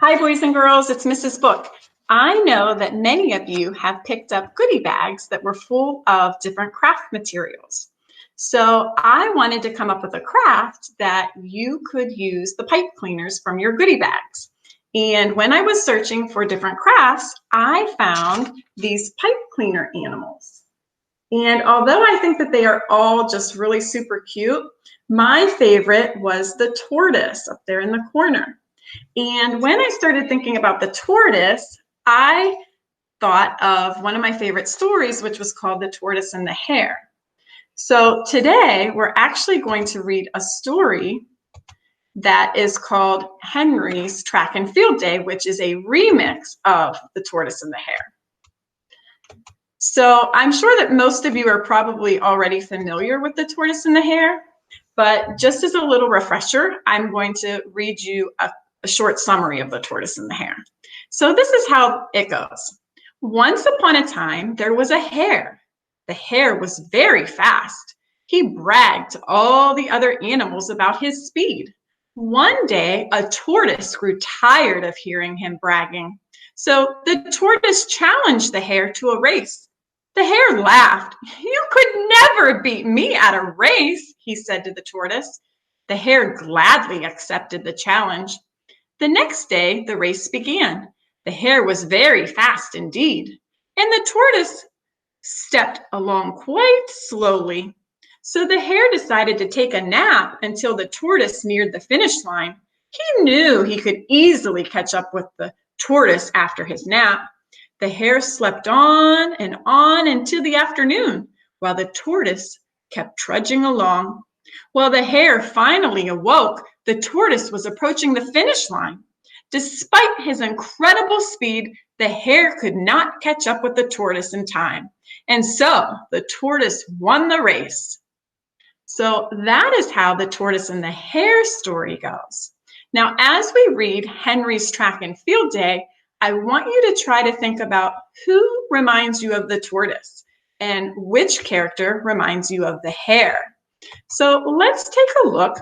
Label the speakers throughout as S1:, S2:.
S1: Hi, boys and girls, it's Mrs. Book. I know that many of you have picked up goodie bags that were full of different craft materials. So I wanted to come up with a craft that you could use the pipe cleaners from your goodie bags. And when I was searching for different crafts, I found these pipe cleaner animals. And although I think that they are all just really super cute, my favorite was the tortoise up there in the corner. And when I started thinking about the tortoise, I thought of one of my favorite stories, which was called The Tortoise and the Hare. So today we're actually going to read a story that is called Henry's Track and Field Day, which is a remix of The Tortoise and the Hare. So I'm sure that most of you are probably already familiar with The Tortoise and the Hare, but just as a little refresher, I'm going to read you a short summary of The Tortoise and the Hare. So this is how it goes. Once upon a time, there was a hare. The hare was very fast. He bragged to all the other animals about his speed. One day, a tortoise grew tired of hearing him bragging. So the tortoise challenged the hare to a race. The hare laughed. "You could never beat me at a race," he said to the tortoise. The hare gladly accepted the challenge. The next day, the race began. The hare was very fast indeed, and the tortoise stepped along quite slowly. So the hare decided to take a nap until the tortoise neared the finish line. He knew he could easily catch up with the tortoise after his nap. The hare slept on until the afternoon, while the tortoise kept trudging along. While the hare finally awoke, the tortoise was approaching the finish line. Despite his incredible speed, the hare could not catch up with the tortoise in time. And so the tortoise won the race. So that is how the tortoise and the hare story goes. Now, as we read Henry's Track and Field Day, I want you to try to think about who reminds you of the tortoise and which character reminds you of the hare. So let's take a look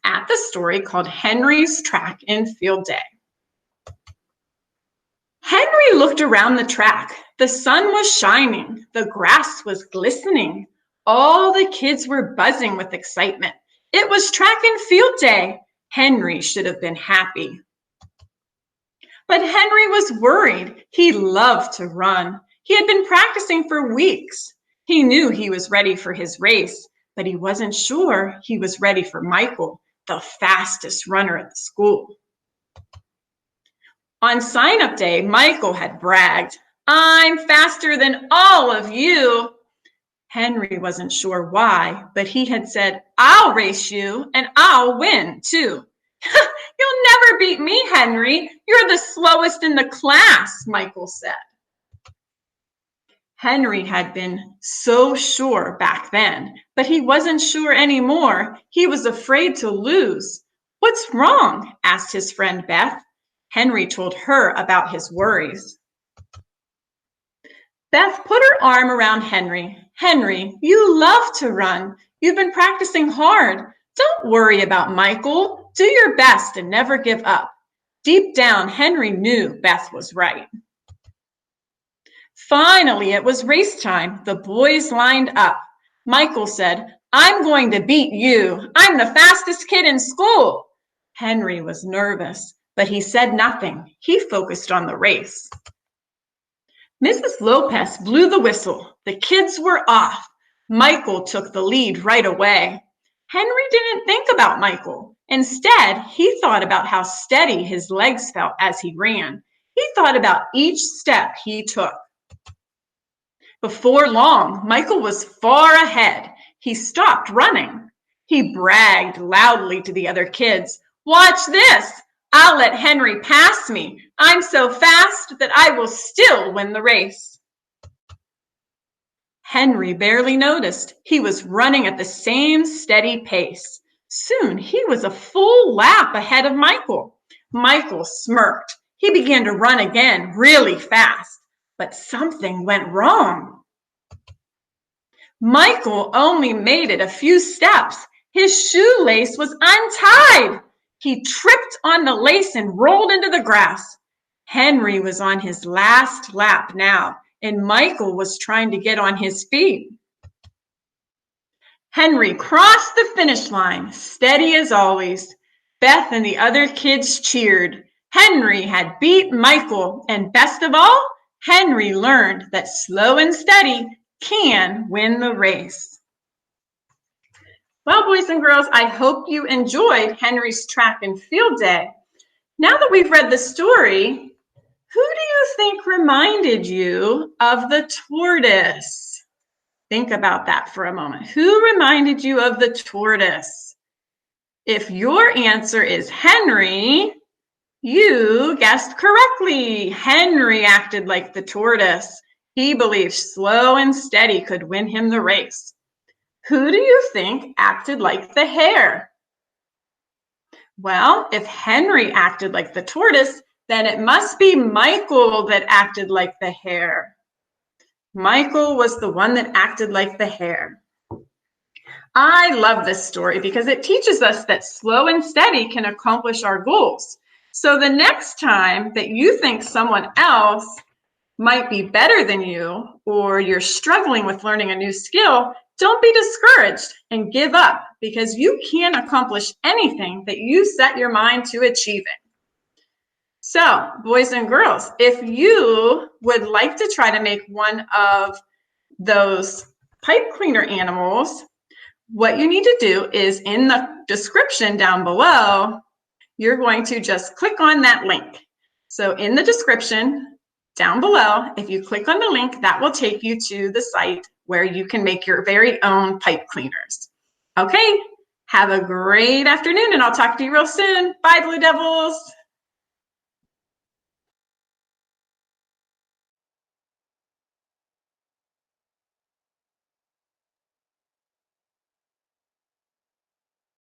S1: at the story called Henry's Track and Field Day. Henry looked around the track. The sun was shining. The grass was glistening. All the kids were buzzing with excitement. It was track and field day. Henry should have been happy. But Henry was worried. He loved to run. He had been practicing for weeks. He knew he was ready for his race, but he wasn't sure he was ready for Michael, the fastest runner at the school. On sign-up day, Michael had bragged, "I'm faster than all of you." Henry wasn't sure why, but he had said, "I'll race you and I'll win too." "You'll never beat me, Henry. You're the slowest in the class," Michael said. Henry had been so sure back then, but he wasn't sure anymore. He was afraid to lose. "What's wrong?" asked his friend Beth. Henry told her about his worries. Beth put her arm around Henry. "Henry, you love to run. You've been practicing hard. Don't worry about Michael. Do your best and never give up." Deep down, Henry knew Beth was right. Finally, it was race time. The boys lined up. Michael said, "I'm going to beat you. I'm the fastest kid in school." Henry was nervous, but he said nothing. He focused on the race. Mrs. Lopez blew the whistle. The kids were off. Michael took the lead right away. Henry didn't think about Michael. Instead, he thought about how steady his legs felt as he ran. He thought about each step he took. Before long, Michael was far ahead. He stopped running. He bragged loudly to the other kids, "Watch this. I'll let Henry pass me. I'm so fast that I will still win the race." Henry barely noticed. He was running at the same steady pace. Soon he was a full lap ahead of Michael. Michael smirked. He began to run again really fast, but something went wrong. Michael only made it a few steps. His shoelace was untied. He tripped on the lace and rolled into the grass. Henry was on his last lap now, and Michael was trying to get on his feet. Henry crossed the finish line, steady as always. Beth and the other kids cheered. Henry had beat Michael, and best of all, Henry learned that slow and steady can win the race. Well, boys and girls, I hope you enjoyed Henry's track and field day. Now that we've read the story, who do you think reminded you of the tortoise? Think about that for a moment. Who reminded you of the tortoise? If your answer is Henry, you guessed correctly. Henry acted like the tortoise. He believed slow and steady could win him the race. Who do you think acted like the hare? Well, if Henry acted like the tortoise, then it must be Michael that acted like the hare. Michael was the one that acted like the hare. I love this story because it teaches us that slow and steady can accomplish our goals. So the next time that you think someone else might be better than you, or you're struggling with learning a new skill, don't be discouraged and give up, because you can accomplish anything that you set your mind to achieving. So, boys and girls, if you would like to try to make one of those pipe cleaner animals, what you need to do is in the description down below, you're going to just click on that link. So in the description down below, if you click on the link, that will take you to the site where you can make your very own pipe cleaners. Okay, have a great afternoon, and I'll talk to you real soon. Bye, Blue Devils.